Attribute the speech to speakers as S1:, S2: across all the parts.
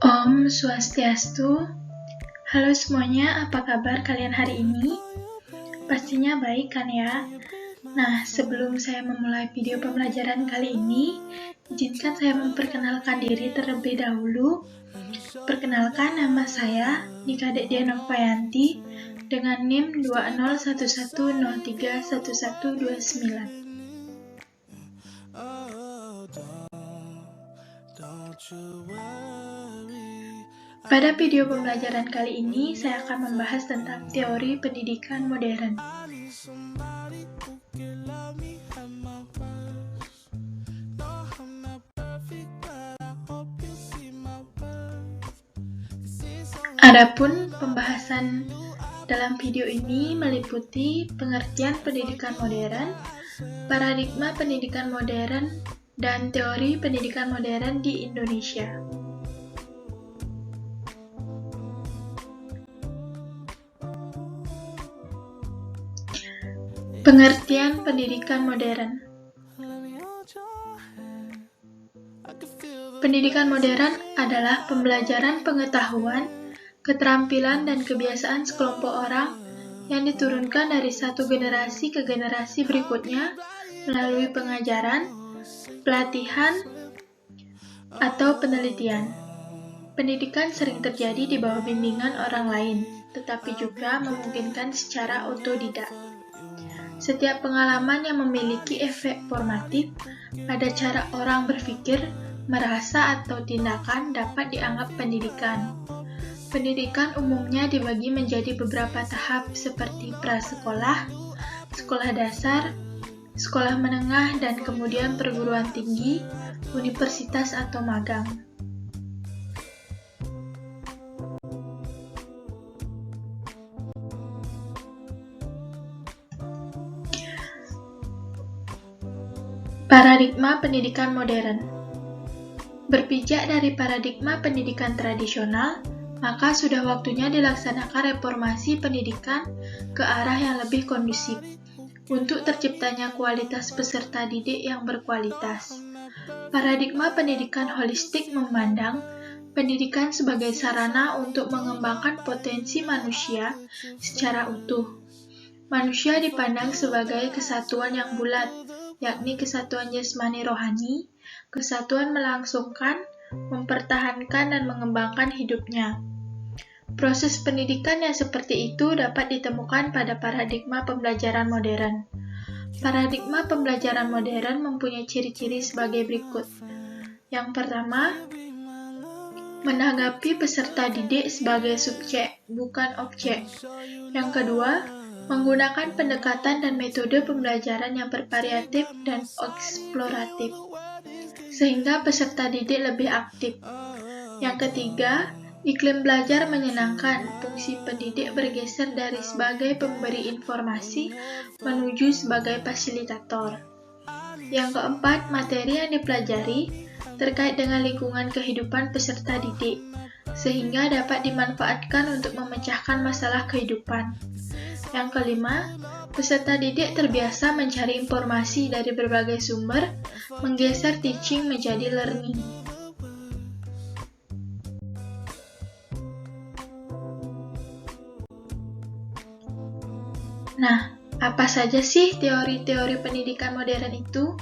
S1: Om Swastiastu. Halo semuanya, apa kabar kalian hari ini? Pastinya baik kan ya? Nah, sebelum saya memulai video pembelajaran kali ini, izinkan saya memperkenalkan diri terlebih dahulu. Perkenalkan, nama saya Nika Dekdia Nokpayanti dengan NIM 2011031129. Pada video pembelajaran kali ini, saya akan membahas tentang teori pendidikan modern. Adapun pembahasan dalam video ini meliputi pengertian pendidikan modern, paradigma pendidikan modern, dan teori pendidikan modern di Indonesia. Pengertian pendidikan modern. Pendidikan modern adalah pembelajaran pengetahuan, keterampilan, dan kebiasaan sekelompok orang yang diturunkan dari satu generasi ke generasi berikutnya melalui pengajaran, pelatihan, atau penelitian. Pendidikan sering terjadi di bawah bimbingan orang lain, tetapi juga memungkinkan secara otodidak. Setiap pengalaman yang memiliki efek formatif pada cara orang berpikir, merasa, atau tindakan dapat dianggap pendidikan. Pendidikan umumnya dibagi menjadi beberapa tahap seperti prasekolah, sekolah dasar, sekolah menengah, dan kemudian perguruan tinggi, universitas atau magang. Paradigma pendidikan modern. Berpijak dari paradigma pendidikan tradisional, maka sudah waktunya dilaksanakan reformasi pendidikan ke arah yang lebih kondusif untuk terciptanya kualitas peserta didik yang berkualitas. Paradigma pendidikan holistik memandang pendidikan sebagai sarana untuk mengembangkan potensi manusia secara utuh. Manusia dipandang sebagai kesatuan yang bulat, yakni kesatuan jasmani rohani, kesatuan melangsungkan, mempertahankan, dan mengembangkan hidupnya. Proses pendidikan yang seperti itu dapat ditemukan pada paradigma pembelajaran modern. Paradigma pembelajaran modern mempunyai ciri-ciri sebagai berikut. Yang pertama, menanggapi peserta didik sebagai subjek, bukan objek. Yang kedua, menggunakan pendekatan dan metode pembelajaran yang bervariatif dan eksploratif, sehingga peserta didik lebih aktif. Yang ketiga, iklim belajar menyenangkan. Fungsi pendidik bergeser dari sebagai pemberi informasi menuju sebagai fasilitator. Yang keempat, materi yang dipelajari terkait dengan lingkungan kehidupan peserta didik, sehingga dapat dimanfaatkan untuk memecahkan masalah kehidupan. Yang kelima, peserta didik terbiasa mencari informasi dari berbagai sumber, menggeser teaching menjadi learning. Nah, apa saja sih teori-teori pendidikan modern itu?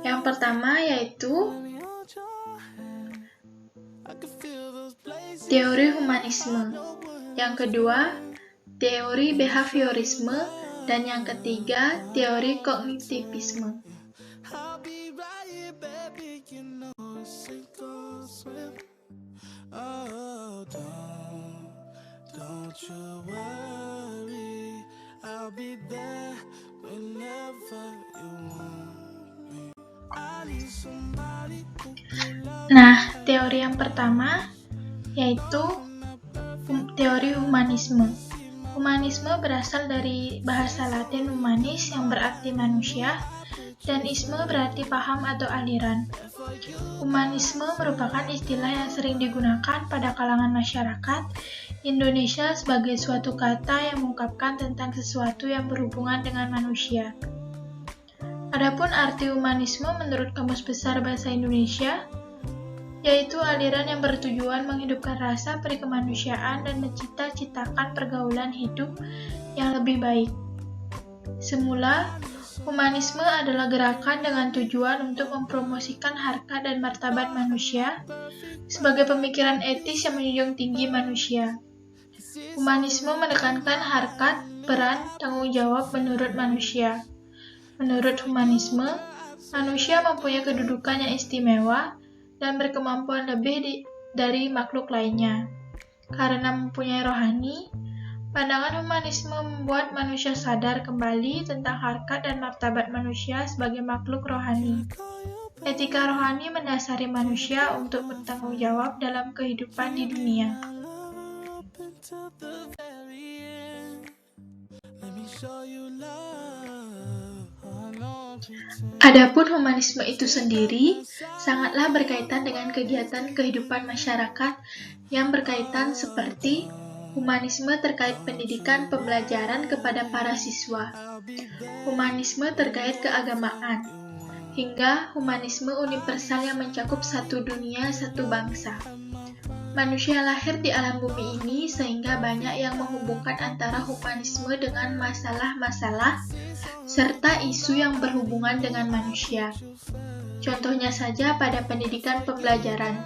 S1: Yang pertama yaitu teori humanisme. Yang kedua, teori behaviorisme, dan yang ketiga, teori kognitivisme. Nah, teori yang pertama yaitu teori humanisme. Humanisme berasal dari bahasa Latin humanis yang berarti manusia, dan isme berarti paham atau aliran. Humanisme merupakan istilah yang sering digunakan pada kalangan masyarakat Indonesia sebagai suatu kata yang mengungkapkan tentang sesuatu yang berhubungan dengan manusia. Adapun arti humanisme menurut Kamus Besar Bahasa Indonesia, yaitu aliran yang bertujuan menghidupkan rasa perikemanusiaan dan mencita-citakan pergaulan hidup yang lebih baik. Semula, humanisme adalah gerakan dengan tujuan untuk mempromosikan harkat dan martabat manusia sebagai pemikiran etis yang menjunjung tinggi manusia. Humanisme menekankan harkat, peran, tanggung jawab menurut manusia. Menurut humanisme, manusia mempunyai kedudukan yang istimewa dan berkemampuan lebih dari makhluk lainnya. Karena mempunyai rohani, pandangan humanisme membuat manusia sadar kembali tentang harkat dan martabat manusia sebagai makhluk rohani. Etika rohani mendasari manusia untuk bertanggung jawab dalam kehidupan di dunia. Adapun humanisme itu sendiri sangatlah berkaitan dengan kegiatan kehidupan masyarakat yang berkaitan seperti humanisme terkait pendidikan pembelajaran kepada para siswa, humanisme terkait keagamaan, hingga humanisme universal yang mencakup satu dunia, satu bangsa. Manusia lahir di alam bumi ini sehingga banyak yang menghubungkan antara humanisme dengan masalah-masalah serta isu yang berhubungan dengan manusia. Contohnya saja pada pendidikan pembelajaran.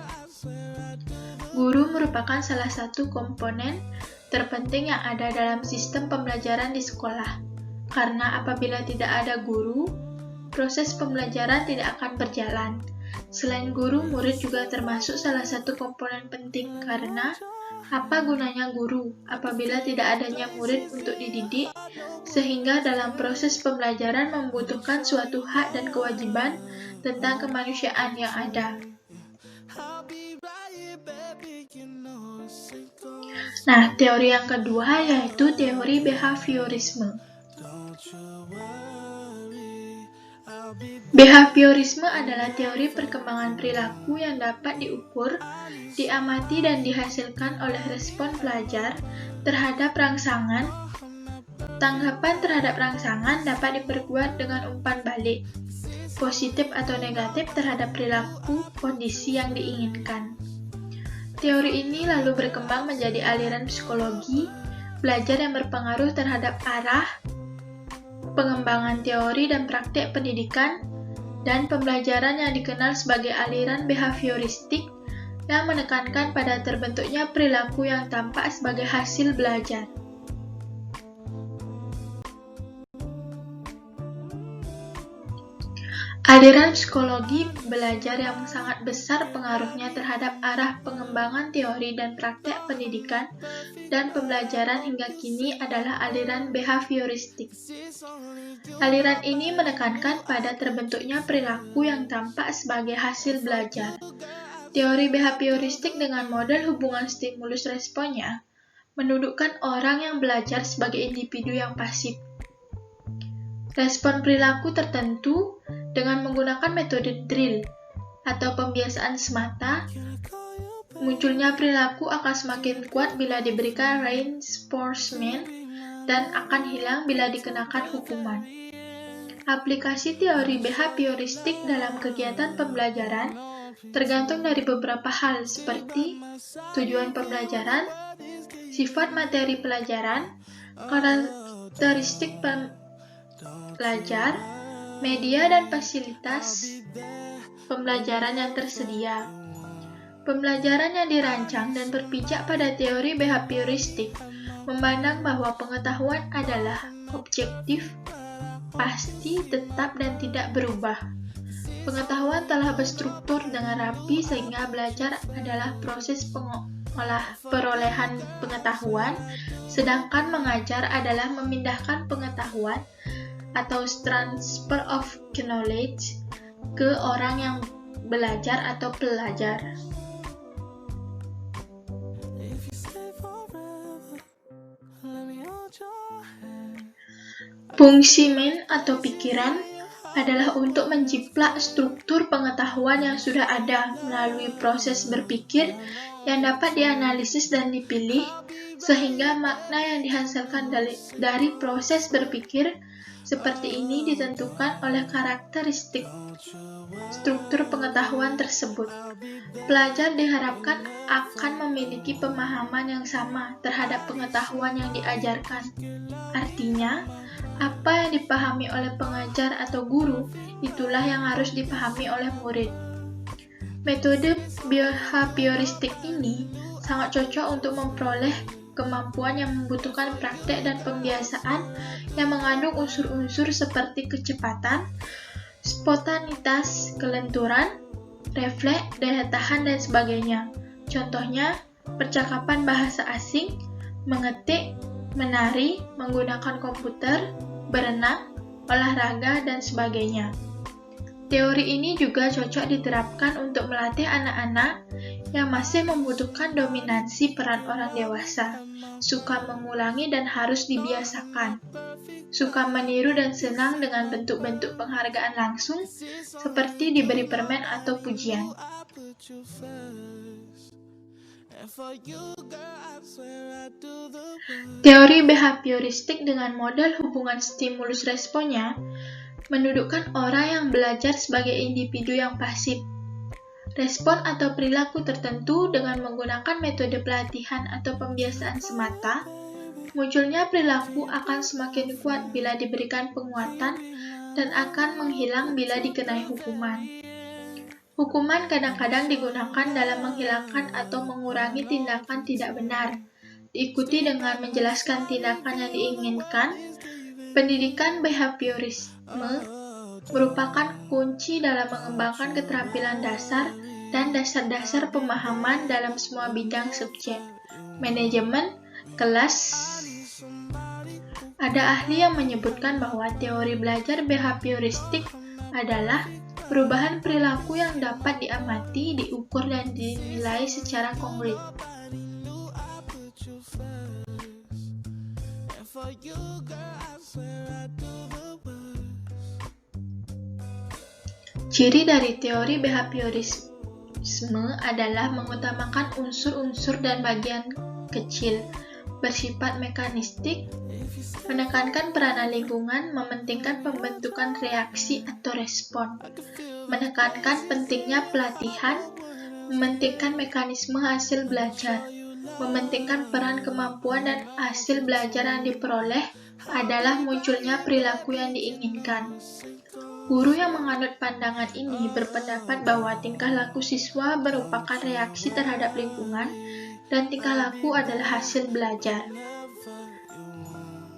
S1: Guru merupakan salah satu komponen terpenting yang ada dalam sistem pembelajaran di sekolah. Karena apabila tidak ada guru, proses pembelajaran tidak akan berjalan. Selain guru, murid juga termasuk salah satu komponen penting karena apa gunanya guru apabila tidak adanya murid untuk dididik, sehingga dalam proses pembelajaran membutuhkan suatu hak dan kewajiban tentang kemanusiaan yang ada. Nah, teori yang kedua yaitu teori behaviorisme. Behaviorisme adalah teori perkembangan perilaku yang dapat diukur, diamati dan dihasilkan oleh respon pelajar terhadap rangsangan. Tanggapan terhadap rangsangan dapat diperkuat dengan umpan balik, positif atau negatif terhadap perilaku kondisi yang diinginkan. Teori ini lalu berkembang menjadi aliran psikologi, belajar yang berpengaruh terhadap arah, pengembangan teori dan praktek pendidikan, dan pembelajaran yang dikenal sebagai aliran behavioristik yang menekankan pada terbentuknya perilaku yang tampak sebagai hasil belajar. Aliran psikologi belajar yang sangat besar pengaruhnya terhadap arah pengembangan teori dan praktek pendidikan dan pembelajaran hingga kini adalah aliran behavioristik. Aliran ini menekankan pada terbentuknya perilaku yang tampak sebagai hasil belajar. Teori behavioristik dengan model hubungan stimulus-responnya mendudukkan orang yang belajar sebagai individu yang pasif. Respon perilaku tertentu dengan menggunakan metode drill atau pembiasaan semata, munculnya perilaku akan semakin kuat bila diberikan reinforcement dan akan hilang bila dikenakan hukuman. Aplikasi teori behavioristik dalam kegiatan pembelajaran tergantung dari beberapa hal seperti tujuan pembelajaran, sifat materi pelajaran, karakteristik pelajar, media dan fasilitas pembelajaran yang tersedia. Pembelajaran yang dirancang dan berpijak pada teori behavioristik memandang bahwa pengetahuan adalah objektif, pasti, tetap, dan tidak berubah. Pengetahuan telah berstruktur dengan rapi sehingga belajar adalah proses perolehan pengetahuan, sedangkan mengajar adalah memindahkan pengetahuan atau transfer of knowledge ke orang yang belajar atau pelajar. Fungsi mind atau pikiran adalah untuk menjiplak struktur pengetahuan yang sudah ada melalui proses berpikir yang dapat dianalisis dan dipilih, sehingga makna yang dihasilkan dari proses berpikir seperti ini ditentukan oleh karakteristik struktur pengetahuan tersebut. Pelajar diharapkan akan memiliki pemahaman yang sama terhadap pengetahuan yang diajarkan. Artinya, apa yang dipahami oleh pengajar atau guru, itulah yang harus dipahami oleh murid. Metode behavioristik ini sangat cocok untuk memperoleh kemampuan yang membutuhkan praktek dan pembiasaan yang mengandung unsur-unsur seperti kecepatan, spontanitas, kelenturan, refleks, daya tahan, dan sebagainya. Contohnya, percakapan bahasa asing, mengetik, menari, menggunakan komputer, berenang, olahraga, dan sebagainya. Teori ini juga cocok diterapkan untuk melatih anak-anak yang masih membutuhkan dominansi peran orang dewasa, suka mengulangi dan harus dibiasakan, suka meniru dan senang dengan bentuk-bentuk penghargaan langsung, seperti diberi permen atau pujian. Teori behavioristik dengan model hubungan stimulus-responnya mendudukkan orang yang belajar sebagai individu yang pasif. Respon atau perilaku tertentu dengan menggunakan metode pelatihan atau pembiasaan semata, munculnya perilaku akan semakin kuat bila diberikan penguatan dan akan menghilang bila dikenai hukuman. Hukuman kadang-kadang digunakan dalam menghilangkan atau mengurangi tindakan tidak benar, diikuti dengan menjelaskan tindakan yang diinginkan. Pendidikan behaviorisme merupakan kunci dalam mengembangkan keterampilan dasar dan dasar-dasar pemahaman dalam semua bidang subjek, manajemen, kelas. Ada ahli yang menyebutkan bahwa teori belajar behavioristik adalah perubahan perilaku yang dapat diamati, diukur, dan dinilai secara konkret. Ciri dari teori behaviorisme adalah mengutamakan unsur-unsur dan bagian kecil, bersifat mekanistik, menekankan peranan lingkungan, mementingkan pembentukan reaksi atau respon, menekankan pentingnya pelatihan, mementingkan mekanisme hasil belajar, mementingkan peran kemampuan dan hasil belajar yang diperoleh adalah munculnya perilaku yang diinginkan. Guru yang menganut pandangan ini berpendapat bahwa tingkah laku siswa merupakan reaksi terhadap lingkungan dan tingkah laku adalah hasil belajar.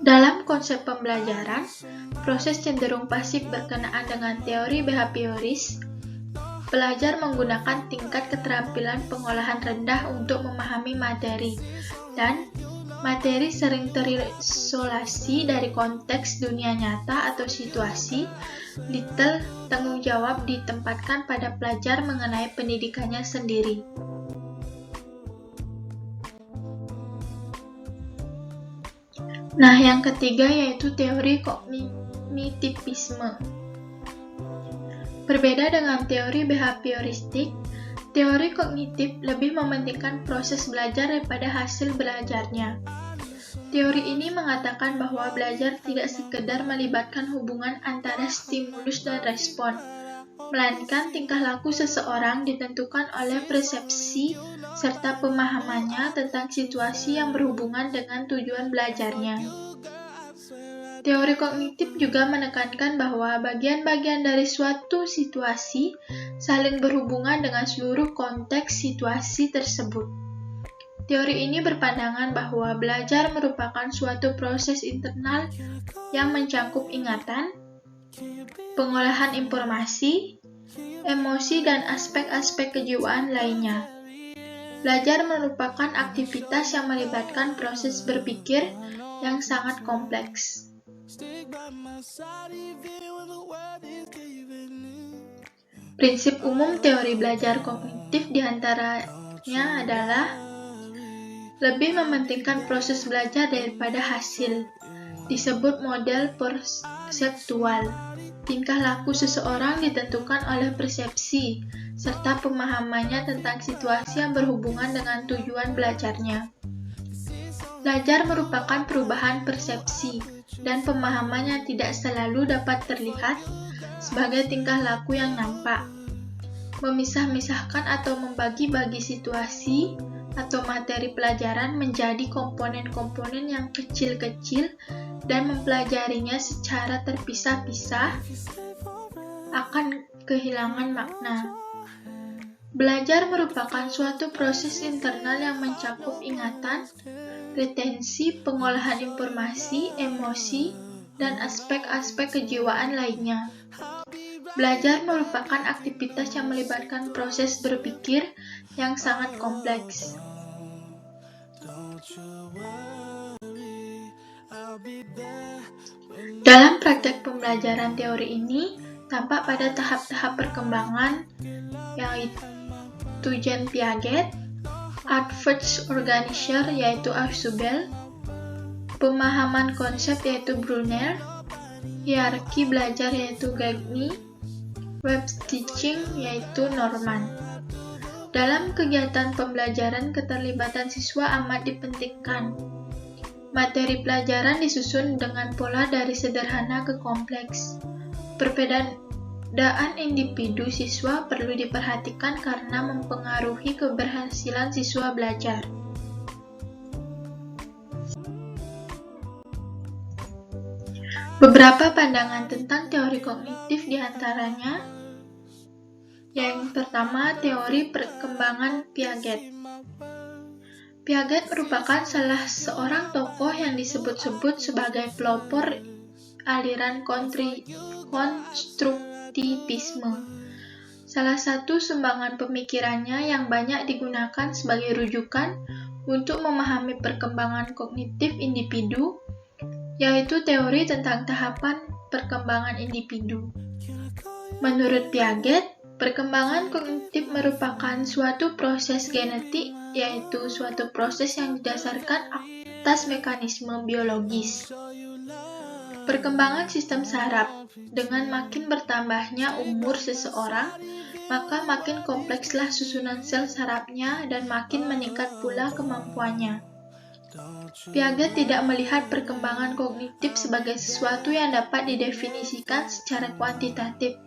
S1: Dalam konsep pembelajaran, proses cenderung pasif berkenaan dengan teori behavioris. Pelajar menggunakan tingkat keterampilan pengolahan rendah untuk memahami materi, dan materi sering terisolasi dari konteks dunia nyata atau situasi. Detail tanggung jawab ditempatkan pada pelajar mengenai pendidikannya sendiri. Nah, yang ketiga yaitu teori kognitivisme. Berbeda dengan teori behavioristik, teori kognitif lebih mementingkan proses belajar daripada hasil belajarnya. Teori ini mengatakan bahwa belajar tidak sekedar melibatkan hubungan antara stimulus dan respon, melainkan tingkah laku seseorang ditentukan oleh persepsi serta pemahamannya tentang situasi yang berhubungan dengan tujuan belajarnya. Teori kognitif juga menekankan bahwa bagian-bagian dari suatu situasi saling berhubungan dengan seluruh konteks situasi tersebut. Teori ini berpandangan bahwa belajar merupakan suatu proses internal yang mencakup ingatan, pengolahan informasi, emosi, dan aspek-aspek kejiwaan lainnya. Belajar merupakan aktivitas yang melibatkan proses berpikir yang sangat kompleks. Prinsip umum teori belajar kognitif diantaranya adalah lebih mementingkan proses belajar daripada hasil, disebut model perseptual. Tingkah laku seseorang ditentukan oleh persepsi, serta pemahamannya tentang situasi yang berhubungan dengan tujuan belajarnya. Belajar merupakan perubahan persepsi dan pemahaman yang tidak selalu dapat terlihat sebagai tingkah laku yang nampak. Memisah-misahkan atau membagi-bagi situasi atau materi pelajaran menjadi komponen-komponen yang kecil-kecil dan mempelajarinya secara terpisah-pisah akan kehilangan makna. Belajar merupakan suatu proses internal yang mencakup ingatan, retensi, pengolahan informasi, emosi, dan aspek-aspek kejiwaan lainnya. Belajar merupakan aktivitas yang melibatkan proses berpikir yang sangat kompleks. Dalam praktek pembelajaran teori ini, tampak pada tahap-tahap perkembangan, yaitu Jean Piaget, Art First Organizer yaitu Ausubel, pemahaman konsep yaitu Brunner, hierarki belajar yaitu Gagny, web teaching yaitu Norman. Dalam kegiatan pembelajaran, keterlibatan siswa amat dipentingkan. Materi pelajaran disusun dengan pola dari sederhana ke kompleks. Perbedaan individu siswa perlu diperhatikan karena mempengaruhi keberhasilan siswa belajar. Beberapa pandangan tentang teori kognitif diantaranya: yang pertama, teori perkembangan Piaget. Piaget merupakan salah seorang tokoh yang disebut-sebut sebagai pelopor aliran konstruktivisme. Salah satu sumbangan pemikirannya yang banyak digunakan sebagai rujukan untuk memahami perkembangan kognitif individu, yaitu teori tentang tahapan perkembangan individu. Menurut Piaget, perkembangan kognitif merupakan suatu proses genetik, yaitu suatu proses yang didasarkan atas mekanisme biologis. Perkembangan sistem saraf. Dengan makin bertambahnya umur seseorang, maka makin komplekslah susunan sel sarafnya dan makin meningkat pula kemampuannya. Piaget tidak melihat perkembangan kognitif sebagai sesuatu yang dapat didefinisikan secara kuantitatif.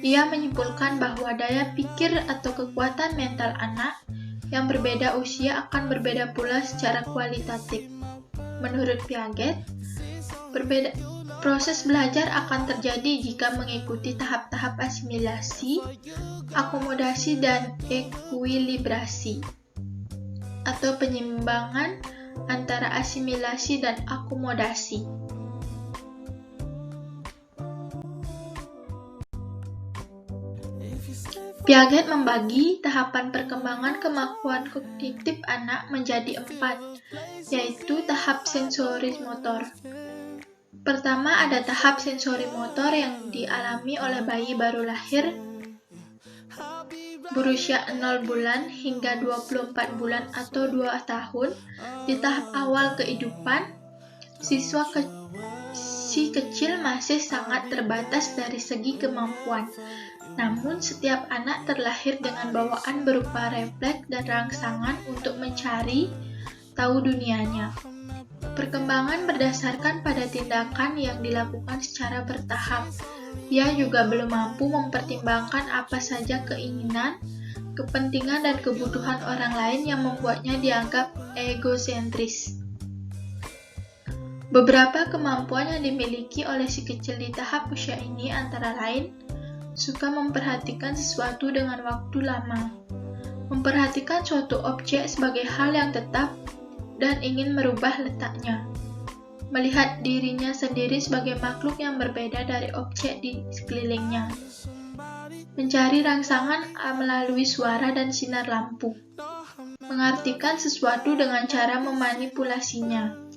S1: Ia menyimpulkan bahwa daya pikir atau kekuatan mental anak yang berbeda usia akan berbeda pula secara kualitatif. Menurut Piaget, proses belajar akan terjadi jika mengikuti tahap-tahap asimilasi, akomodasi, dan ekuilibrasi, atau penyimbangan antara asimilasi dan akomodasi. Piaget membagi tahapan perkembangan kemampuan kognitif anak menjadi 4, yaitu tahap sensori-motor. Pertama, ada tahap sensori-motor yang dialami oleh bayi baru lahir berusia 0 bulan hingga 24 bulan atau 2 tahun. Di tahap awal kehidupan, si kecil masih sangat terbatas dari segi kemampuan. Namun, setiap anak terlahir dengan bawaan berupa refleks dan rangsangan untuk mencari tahu dunianya. Perkembangan berdasarkan pada tindakan yang dilakukan secara bertahap. Ia juga belum mampu mempertimbangkan apa saja keinginan, kepentingan, dan kebutuhan orang lain yang membuatnya dianggap egosentris. Beberapa kemampuan yang dimiliki oleh si kecil di tahap usia ini antara lain suka memperhatikan sesuatu dengan waktu lama, memperhatikan suatu objek sebagai hal yang tetap dan ingin merubah letaknya, melihat dirinya sendiri sebagai makhluk yang berbeda dari objek di sekelilingnya, mencari rangsangan melalui suara dan sinar lampu, mengartikan sesuatu dengan cara memanipulasinya.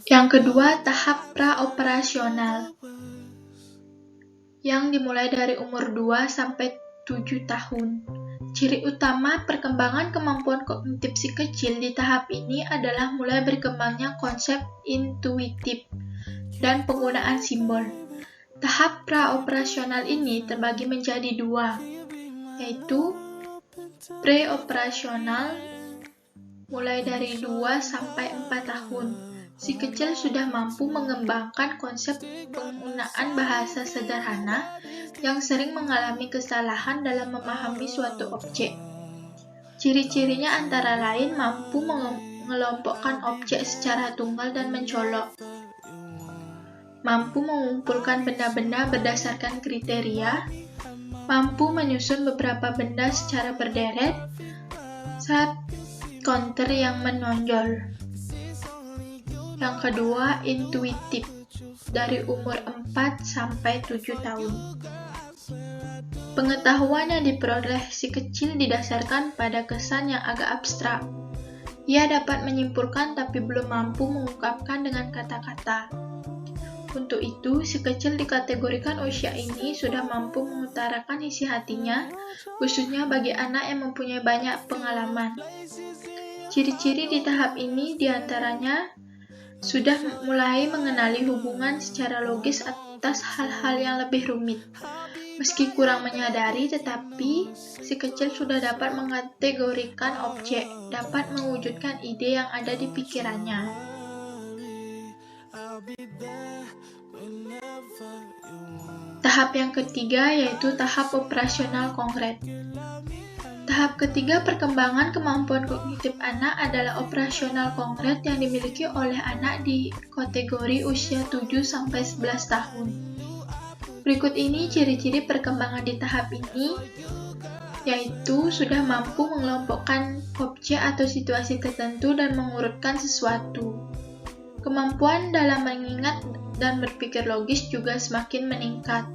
S1: Yang kedua, tahap praoperasional, yang dimulai dari umur 2 sampai 7 tahun. Ciri utama perkembangan kemampuan kognitif si kecil di tahap ini adalah mulai berkembangnya konsep intuitif dan penggunaan simbol. Tahap praoperasional ini terbagi menjadi dua, yaitu preoperasional mulai dari 2 sampai 4 tahun. Si kecil sudah mampu mengembangkan konsep penggunaan bahasa sederhana yang sering mengalami kesalahan dalam memahami suatu objek. Ciri-cirinya antara lain mampu mengelompokkan objek secara tunggal dan mencolok, mampu mengumpulkan benda-benda berdasarkan kriteria, mampu menyusun beberapa benda secara berderet, saat counter yang menonjol. Yang kedua, intuitif, dari umur 4 sampai 7 tahun. Pengetahuan yang diperoleh si kecil didasarkan pada kesan yang agak abstrak. Ia dapat menyimpulkan tapi belum mampu mengungkapkan dengan kata-kata. Untuk itu, si kecil dikategorikan usia ini sudah mampu mengutarakan isi hatinya, khususnya bagi anak yang mempunyai banyak pengalaman. Ciri-ciri di tahap ini diantaranya sudah mulai mengenali hubungan secara logis atas hal-hal yang lebih rumit. Meski kurang menyadari, tetapi si kecil sudah dapat mengategorikan objek, dapat mewujudkan ide yang ada di pikirannya. Tahap yang ketiga yaitu tahap operasional konkret. Tahap ketiga perkembangan kemampuan kognitif anak adalah operasional konkret yang dimiliki oleh anak di kategori usia 7-11 tahun. Berikut ini ciri-ciri perkembangan di tahap ini, yaitu sudah mampu mengelompokkan objek atau situasi tertentu dan mengurutkan sesuatu. Kemampuan dalam mengingat dan berpikir logis juga semakin meningkat.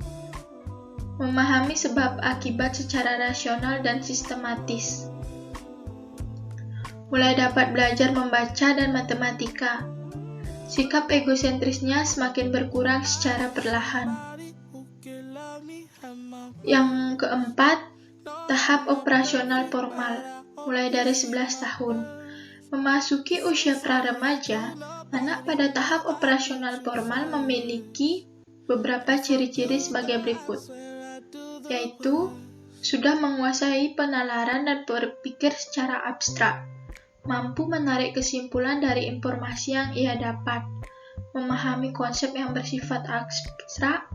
S1: Memahami sebab akibat secara rasional dan sistematis. Mulai dapat belajar membaca dan matematika. Sikap egosentrisnya semakin berkurang secara perlahan. Yang keempat, tahap operasional formal, mulai dari 11 tahun. Memasuki usia pra-remaja, anak pada tahap operasional formal memiliki beberapa ciri-ciri sebagai berikut, yaitu sudah menguasai penalaran dan berpikir secara abstrak, mampu menarik kesimpulan dari informasi yang ia dapat, memahami konsep yang bersifat abstrak,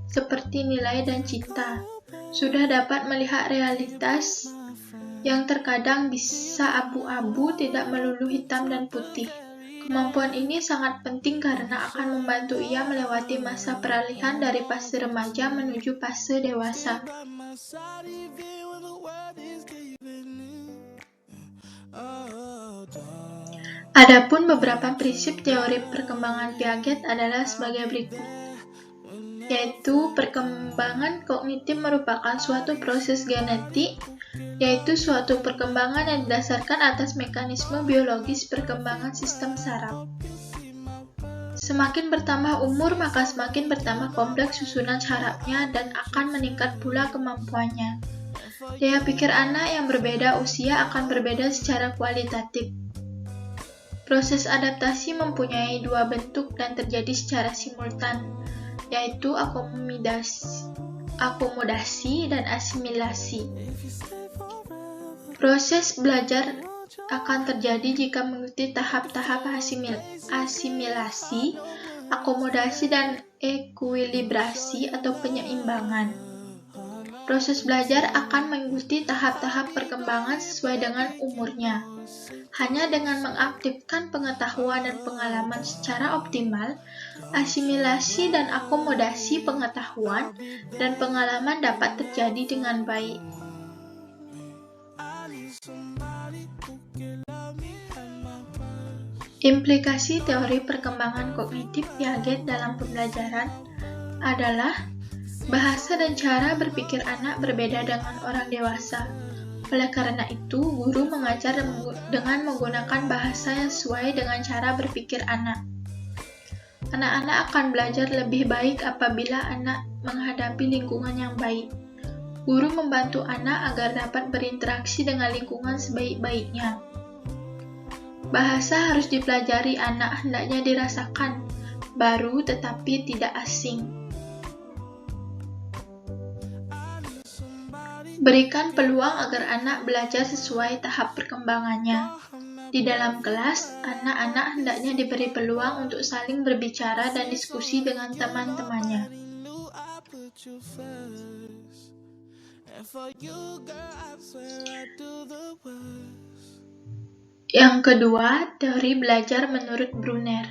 S1: seperti nilai dan cinta, sudah dapat melihat realitas yang terkadang bisa abu-abu, tidak melulu hitam dan putih. Kemampuan ini sangat penting karena akan membantu ia melewati masa peralihan dari fase remaja menuju fase dewasa. Adapun beberapa prinsip teori perkembangan Piaget adalah sebagai berikut, yaitu perkembangan kognitif merupakan suatu proses genetik, yaitu suatu perkembangan yang didasarkan atas mekanisme biologis perkembangan sistem saraf. Semakin bertambah umur, maka semakin bertambah kompleks susunan sarafnya dan akan meningkat pula kemampuannya. Daya pikir anak yang berbeda usia akan berbeda secara kualitatif. Proses adaptasi mempunyai dua bentuk dan terjadi secara simultan, yaitu akomodasi dan asimilasi. Proses belajar akan terjadi jika mengikuti tahap-tahap asimilasi, akomodasi, dan ekuilibrasi atau penyeimbangan. Proses belajar akan mengikuti tahap-tahap perkembangan sesuai dengan umurnya. Hanya dengan mengaktifkan pengetahuan dan pengalaman secara optimal, asimilasi dan akomodasi pengetahuan dan pengalaman dapat terjadi dengan baik. Implikasi teori perkembangan kognitif Piaget dalam pembelajaran adalah bahasa dan cara berpikir anak berbeda dengan orang dewasa. Oleh karena itu, guru mengajar dengan menggunakan bahasa yang sesuai dengan cara berpikir anak. Anak-anak akan belajar lebih baik apabila anak menghadapi lingkungan yang baik. Guru membantu anak agar dapat berinteraksi dengan lingkungan sebaik-baiknya. Bahasa harus dipelajari anak, hendaknya dirasakan. baru tetapi tidak asing. Berikan peluang agar anak belajar sesuai tahap perkembangannya. Di dalam kelas, anak-anak hendaknya diberi peluang untuk saling berbicara dan diskusi dengan teman-temannya. Yang kedua, teori belajar menurut Brunner.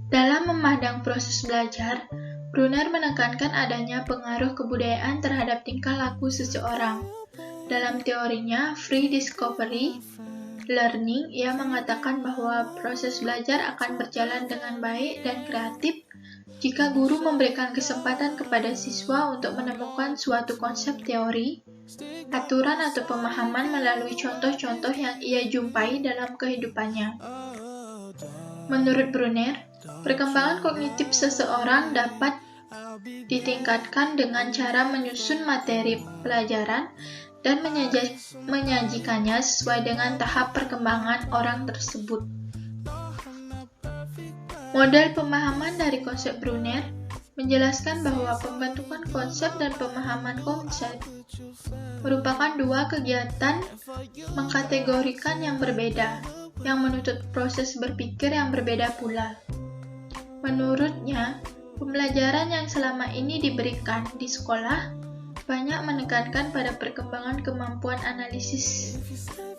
S1: Dalam memandang proses belajar, Brunner menekankan adanya pengaruh kebudayaan terhadap tingkah laku seseorang. Dalam teorinya, Free Discovery Learning, ia mengatakan bahwa proses belajar akan berjalan dengan baik dan kreatif jika guru memberikan kesempatan kepada siswa untuk menemukan suatu konsep teori, aturan atau pemahaman melalui contoh-contoh yang ia jumpai dalam kehidupannya. Menurut Brunner, perkembangan kognitif seseorang dapat ditingkatkan dengan cara menyusun materi pelajaran dan menyajikannya sesuai dengan tahap perkembangan orang tersebut. Model pemahaman dari konsep Brunner menjelaskan bahwa pembentukan konsep dan pemahaman konsep merupakan dua kegiatan mengkategorikan yang berbeda, yang menuntut proses berpikir yang berbeda pula. Menurutnya, pembelajaran yang selama ini diberikan di sekolah banyak menekankan pada perkembangan kemampuan analisis,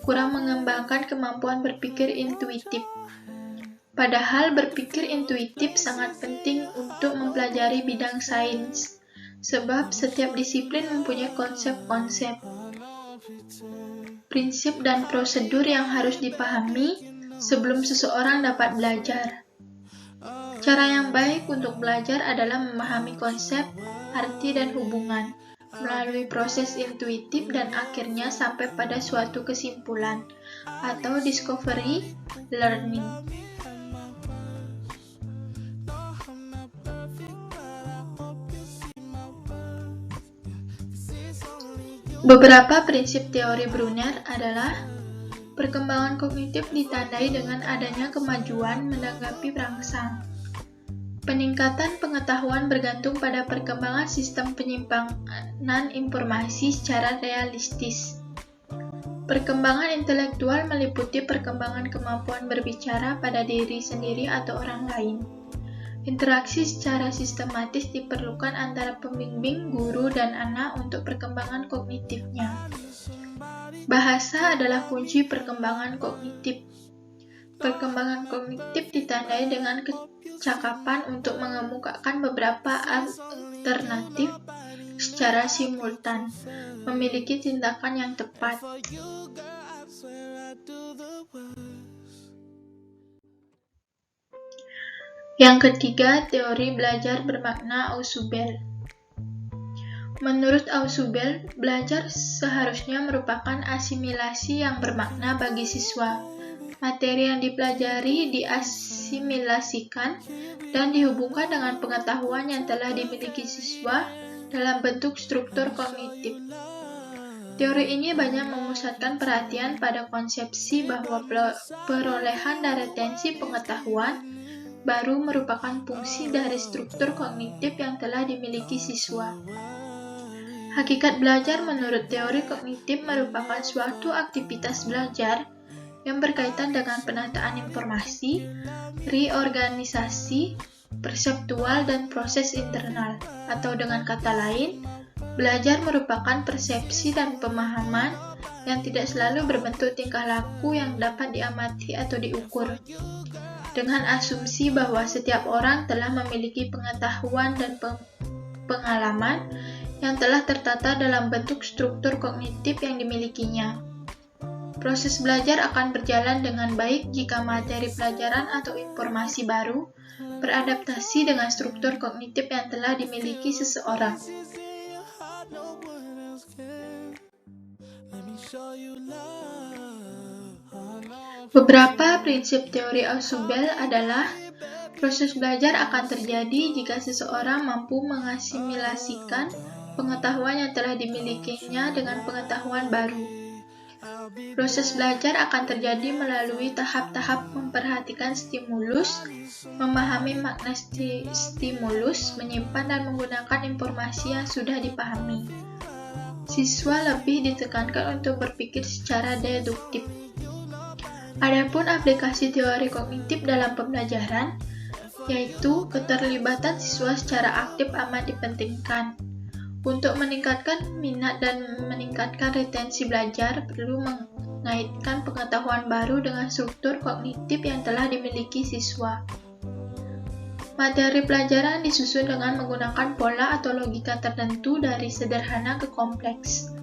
S1: kurang mengembangkan kemampuan berpikir intuitif. Padahal berpikir intuitif sangat penting untuk mempelajari bidang sains, sebab setiap disiplin mempunyai konsep-konsep, prinsip dan prosedur yang harus dipahami sebelum seseorang dapat belajar. Cara yang baik untuk belajar adalah memahami konsep, arti, dan hubungan melalui proses intuitif dan akhirnya sampai pada suatu kesimpulan atau discovery learning. Beberapa prinsip teori Brunner adalah perkembangan kognitif ditandai dengan adanya kemajuan menanggapi perangsang. Peningkatan pengetahuan bergantung pada perkembangan sistem penyimpanan informasi secara realistis. Perkembangan intelektual meliputi perkembangan kemampuan berbicara pada diri sendiri atau orang lain. Interaksi secara sistematis diperlukan antara pembimbing, guru, dan anak untuk perkembangan kognitifnya. Bahasa adalah kunci perkembangan kognitif. Perkembangan kognitif ditandai dengan kecakapan untuk mengemukakan beberapa alternatif secara simultan, memiliki tindakan yang tepat. Yang ketiga, teori belajar bermakna Ausubel. Menurut Ausubel, belajar seharusnya merupakan asimilasi yang bermakna bagi siswa. Materi yang dipelajari diasimilasikan dan dihubungkan dengan pengetahuan yang telah dimiliki siswa dalam bentuk struktur kognitif. Teori ini banyak memusatkan perhatian pada konsepsi bahwa perolehan dan retensi pengetahuan baru merupakan fungsi dari struktur kognitif yang telah dimiliki siswa. Hakikat belajar menurut teori kognitif merupakan suatu aktivitas belajar yang berkaitan dengan penataan informasi, reorganisasi, perseptual, dan proses internal. Atau dengan kata lain, belajar merupakan persepsi dan pemahaman yang tidak selalu berbentuk tingkah laku yang dapat diamati atau diukur. Dengan asumsi bahwa setiap orang telah memiliki pengetahuan dan pengalaman yang telah tertata dalam bentuk struktur kognitif yang dimilikinya. Proses belajar akan berjalan dengan baik jika materi pelajaran atau informasi baru beradaptasi dengan struktur kognitif yang telah dimiliki seseorang. Beberapa prinsip teori Ausubel adalah proses belajar akan terjadi jika seseorang mampu mengasimilasikan pengetahuan yang telah dimilikinya dengan pengetahuan baru. Proses belajar akan terjadi melalui tahap-tahap memperhatikan stimulus, memahami makna stimulus, menyimpan dan menggunakan informasi yang sudah dipahami. Siswa lebih ditekankan untuk berpikir secara deduktif. Adapun aplikasi teori kognitif dalam pembelajaran, yaitu keterlibatan siswa secara aktif amat dipentingkan. Untuk meningkatkan minat dan meningkatkan retensi belajar, perlu mengaitkan pengetahuan baru dengan struktur kognitif yang telah dimiliki siswa. Materi pelajaran disusun dengan menggunakan pola atau logika tertentu dari sederhana ke kompleks.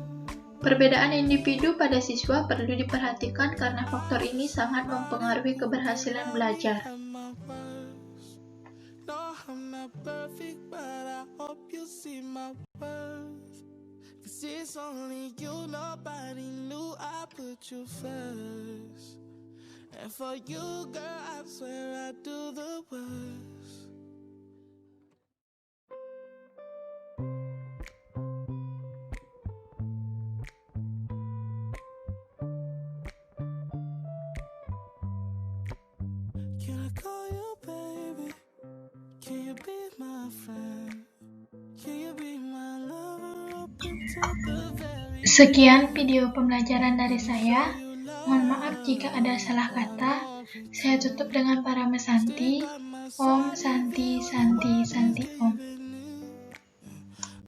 S1: Perbedaan individu pada siswa perlu diperhatikan karena faktor ini sangat mempengaruhi keberhasilan belajar. It's only you, nobody knew I put you first. And for you, girl, I swear I do the worst. Can I call you baby? Can you be my friend? Can you be my lover? Sekian video pembelajaran dari saya. Mohon maaf jika ada salah kata. Saya tutup dengan para mesanti. Om Santi Santi Santi Om.